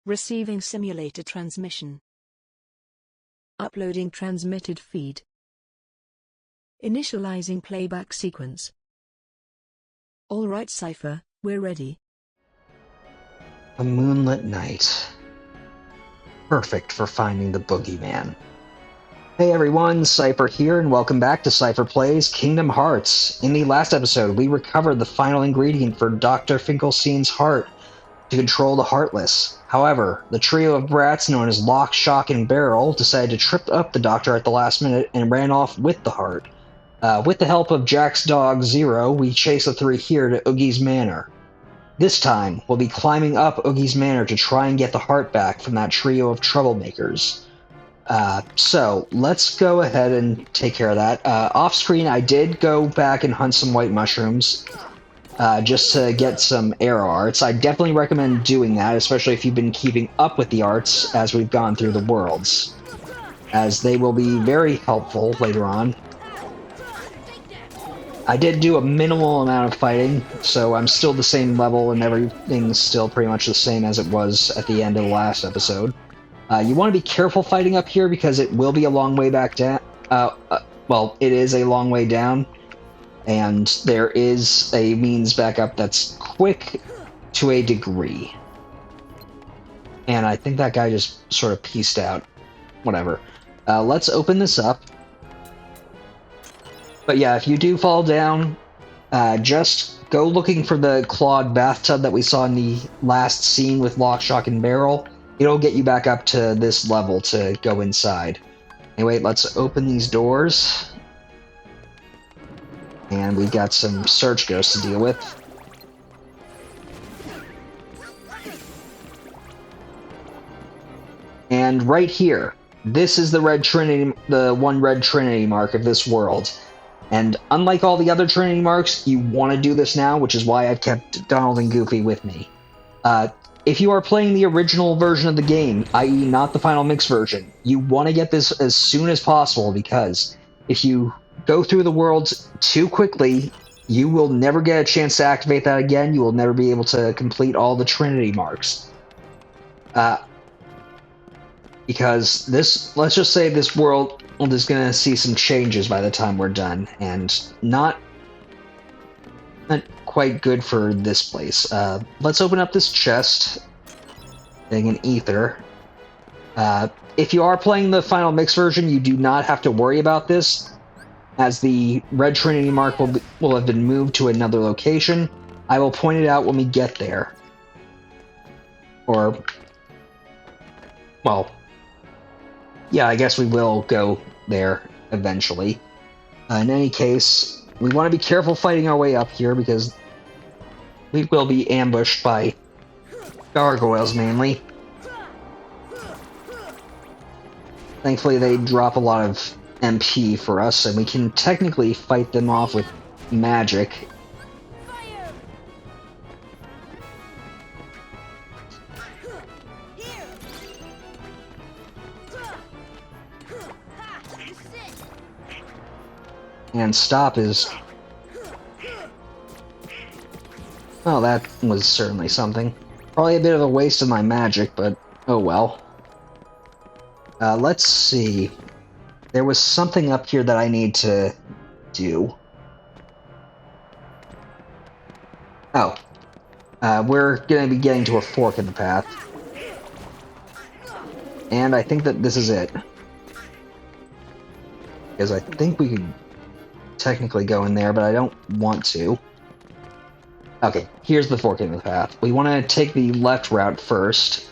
Receiving simulator transmission. Uploading transmitted feed. Initializing playback sequence. Alright Seipher, we're ready. A moonlit night. Perfect for finding the boogeyman. Hey everyone, Seipher here, and welcome back to Seipher Plays Kingdom Hearts. In the last episode, we recovered the final ingredient for Dr. Finkelstein's heart to control the Heartless. However, the trio of brats known as Lock, Shock, and Barrel decided to trip up the Doctor at the last minute and ran off with the heart. With the help of Jack's dog, Zero, we chase the three here to Oogie's Manor. This time, we'll be climbing up Oogie's Manor to try and get the heart back from that trio of troublemakers. So, let's go ahead and take care of that. Off-screen, I did go back and hunt some white mushrooms, just to get some arrow arts. I definitely recommend doing that, especially if you've been keeping up with the arts as we've gone through the worlds, as they will be very helpful later on. I did do a minimal amount of fighting, so I'm still the same level and everything's still pretty much the same as it was at the end of the last episode. You want to be careful fighting up here because it will be a long way back down. Well, it is a long way down, and there is a means back up that's quick to a degree. And I think that guy just sort of pieced out. Whatever. Let's open this up. But yeah, if you do fall down, just go looking for the clawed bathtub that we saw in the last scene with Lock, Shock, and Barrel. It'll get you back up to this level to go inside. Anyway, let's open these doors. And we've got some search ghosts to deal with. And right here, this is the red trinity, the one red trinity mark of this world. And unlike all the other trinity marks, you want to do this now, which is why I've kept Donald and Goofy with me. If you are playing the original version of the game, i.e. not the final mix version, you want to get this as soon as possible, because if you go through the worlds too quickly, you will never get a chance to activate that again. You will never be able to complete all the trinity marks. Because this, let's just say this world is going to see some changes by the time we're done, and not quite good for this place. Let's open up this chest, getting an ether. If you are playing the final mix version, you do not have to worry about this, as the red trinity mark will have been moved to another location. I will point it out when we get there. Or, well, yeah, I guess we will go there eventually. In any case, we want to be careful fighting our way up here, because we will be ambushed by gargoyles mainly. Thankfully, they drop a lot of MP for us, and we can technically fight them off with magic. And stop is... well, that was certainly something. Probably a bit of a waste of my magic, but oh well. Let's see. There was something up here that I need to do. Oh. We're going to be getting to a fork in the path. And I think that this is it. Because I think we could technically go in there, but I don't want to. Okay, here's the fork in the path. We want to take the left route first.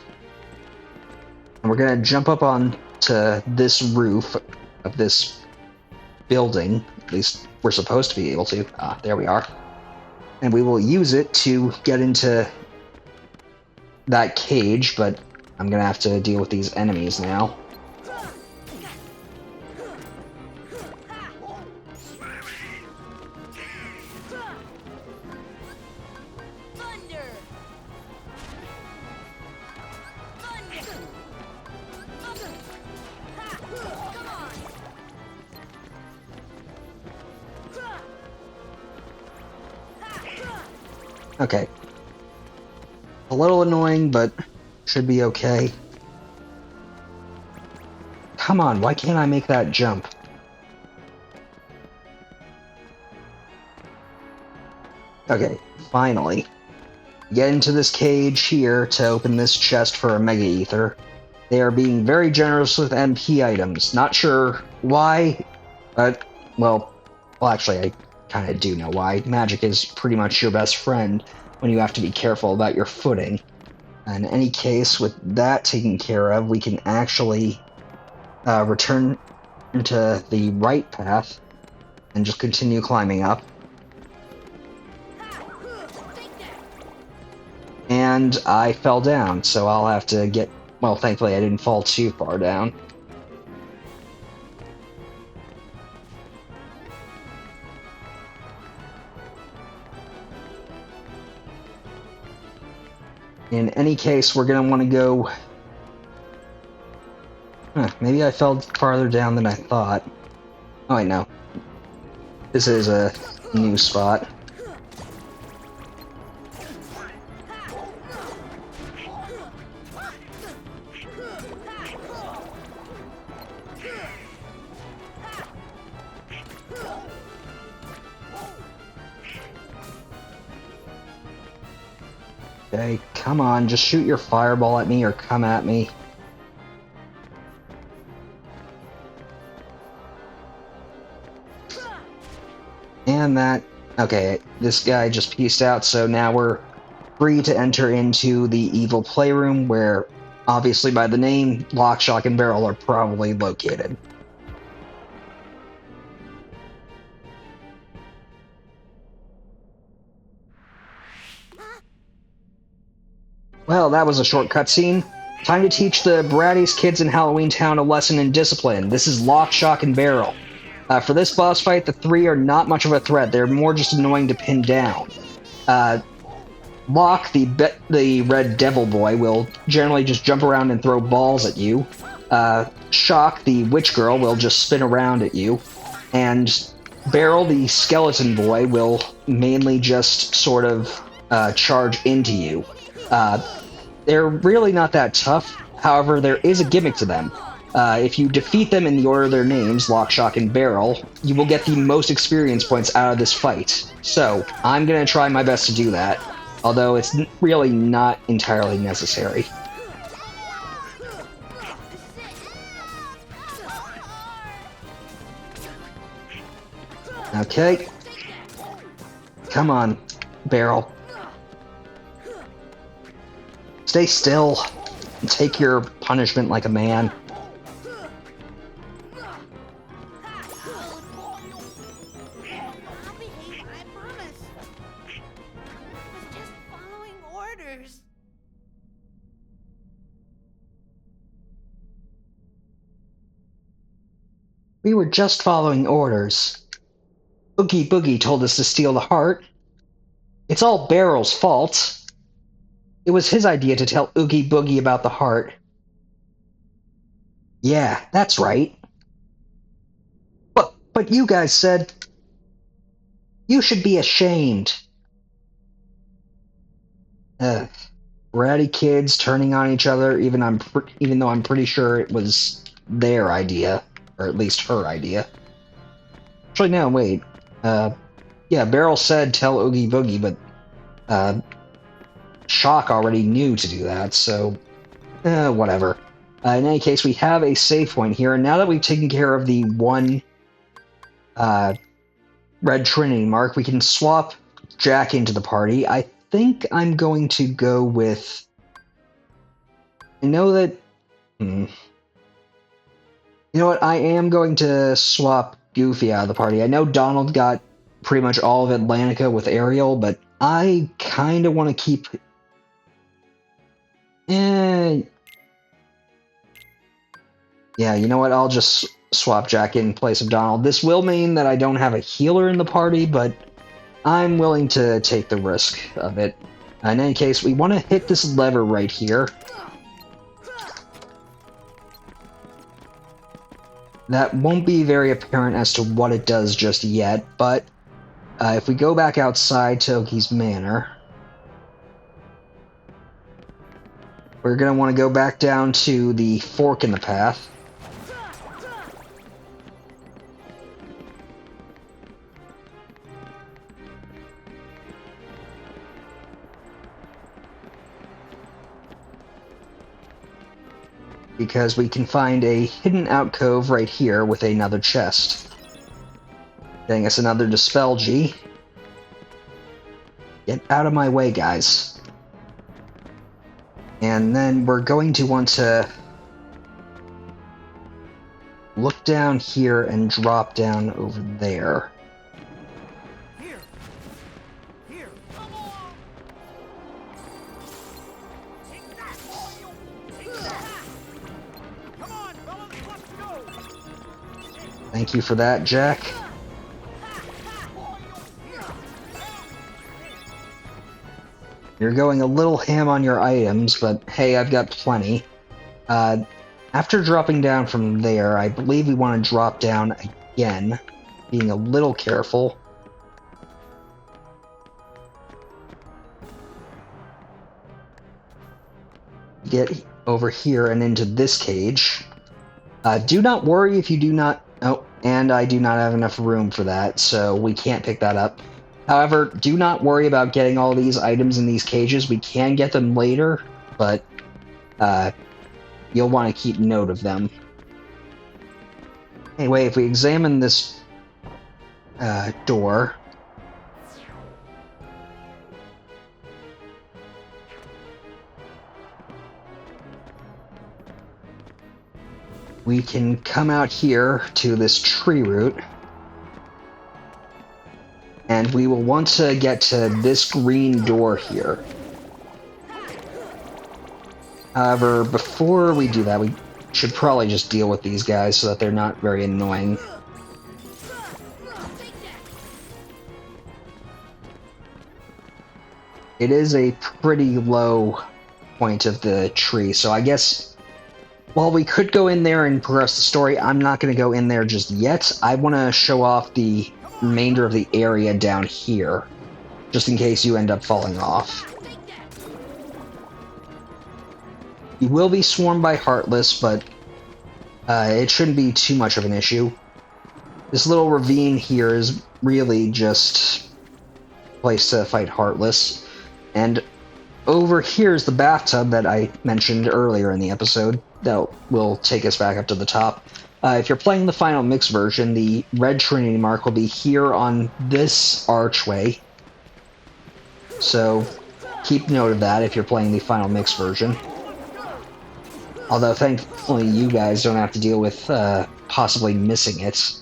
And we're going to jump up on to this roof of this building. At least we're supposed to be able to. Ah, there we are. And we will use it to get into that cage, but I'm going to have to deal with these enemies now. Okay. A little annoying, but Should be okay. Come on, why can't I make that jump? Okay, finally. Get into this cage here to open this chest for a Mega Ether. They are being very generous with MP items. Not sure why, but, well, actually, I kind of do know why. Magic is pretty much your best friend when you have to be careful about your footing. In any case, with that taken care of, we can actually return to the right path and just continue climbing up. And I fell down, so I'll have to get... Well, thankfully I didn't fall too far down. In any case, we're going to want to go... maybe I fell farther down than I thought. Oh, wait, no. This is a new spot. Okay, come on, just shoot your fireball at me or come at me. And that... Okay, this guy just pieced out, so now we're free to enter into the evil playroom, where, obviously by the name, Lock, Shock, and Barrel are probably located. Well, that was a short cutscene. Time to teach the brattiest kids in Halloween Town a lesson in discipline. This is Lock, Shock, and Barrel. For this boss fight, the three are not much of a threat. They're more just annoying to pin down. Lock, the red devil boy, will generally just jump around and throw balls at you. Shock, the witch girl, will just spin around at you. And Barrel, the skeleton boy, will mainly just sort of charge into you. They're really not that tough. However, there is a gimmick to them. If you defeat them in the order of their names, Lock, Shock, and Barrel, you will get the most experience points out of this fight. So, I'm gonna try my best to do that, although it's really not entirely necessary. Okay. Come on, Barrel. Stay still and take your punishment like a man. We were just following orders. Oogie Boogie told us to steal the heart. It's all Barrel's fault. It was his idea to tell Oogie Boogie about the heart. Yeah, that's right. But you guys said... You should be ashamed. Bratty kids turning on each other, even though I'm pretty sure it was their idea. Or at least her idea. Actually, no, wait. Yeah, Barrel said tell Oogie Boogie, but, Shock already knew to do that, so... whatever. In any case, we have a save point here, and now that we've taken care of the one, red trinity mark, we can swap Jack into the party. I think I'm going to go with... I know that... You know what, I am going to swap Goofy out of the party. I know Donald got pretty much all of Atlantica with Ariel, but I kind of want to keep... Yeah, you know what, I'll just swap Jack in place of Donald. This will mean that I don't have a healer in the party, but I'm willing to take the risk of it. In any case, we want to hit this lever right here. That won't be very apparent as to what it does just yet, but if we go back outside to Oogie's Manor... We're going to want to go back down to the fork in the path. Because we can find a hidden alcove right here with another chest. Getting us another Dispel G. Get out of my way, guys. And then we're going to want to look down here and drop down over there. Here, come on! Take that! Take that! Come on, fellas, let's go! Thank you for that, Jack. You're going a little ham on your items, but hey, I've got plenty. After dropping down from there, I believe we want to drop down again, being a little careful. Get over here and into this cage. Do not worry if you do not... Oh, and I do not have enough room for that, so we can't pick that up. However, do not worry about getting all these items in these cages. We can get them later, but you'll want to keep note of them. Anyway, if we examine this door... we can come out here to this tree root. And we will want to get to this green door here. However, before we do that, we should probably just deal with these guys so that they're not very annoying. It is a pretty low point of the tree, so I guess while we could go in there and progress the story, I'm not going to go in there just yet. I want to show off the remainder of the area down here, just in case you end up falling off. You will be swarmed by Heartless, but it shouldn't be too much of an issue. This little ravine here is really just a place to fight Heartless. And over here is the bathtub that I mentioned earlier in the episode that will take us back up to the top. If you're playing the final mix version, the red trinity mark will be here on this archway. So keep note of that if you're playing the final mix version. Although thankfully you guys don't have to deal with possibly missing it.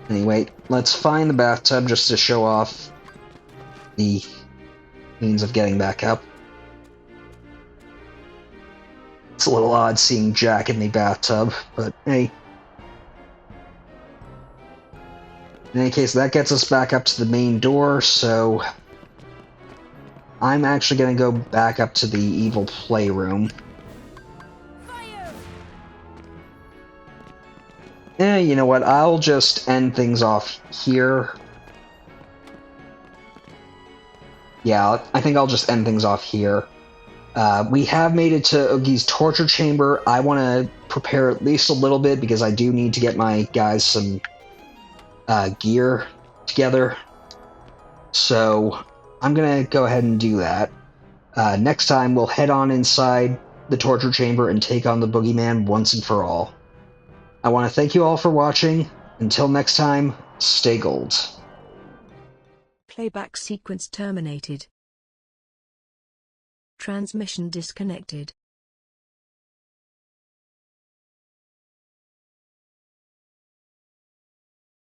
Anyway, let's find the bathtub just to show off the means of getting back up. It's a little odd seeing Jack in the bathtub, but hey. In any case, that gets us back up to the main door, so I'm actually going to go back up to the evil playroom. You know what, I'll just end things off here. Yeah, I think I'll just end things off here. We have made it to Oogie's torture chamber. I want to prepare at least a little bit because I do need to get my guys some gear together. So I'm going to go ahead and do that. Next time we'll head on inside the torture chamber and take on the boogeyman once and for all. I want to thank you all for watching. Until next time, stay gold. Playback sequence terminated. Transmission disconnected.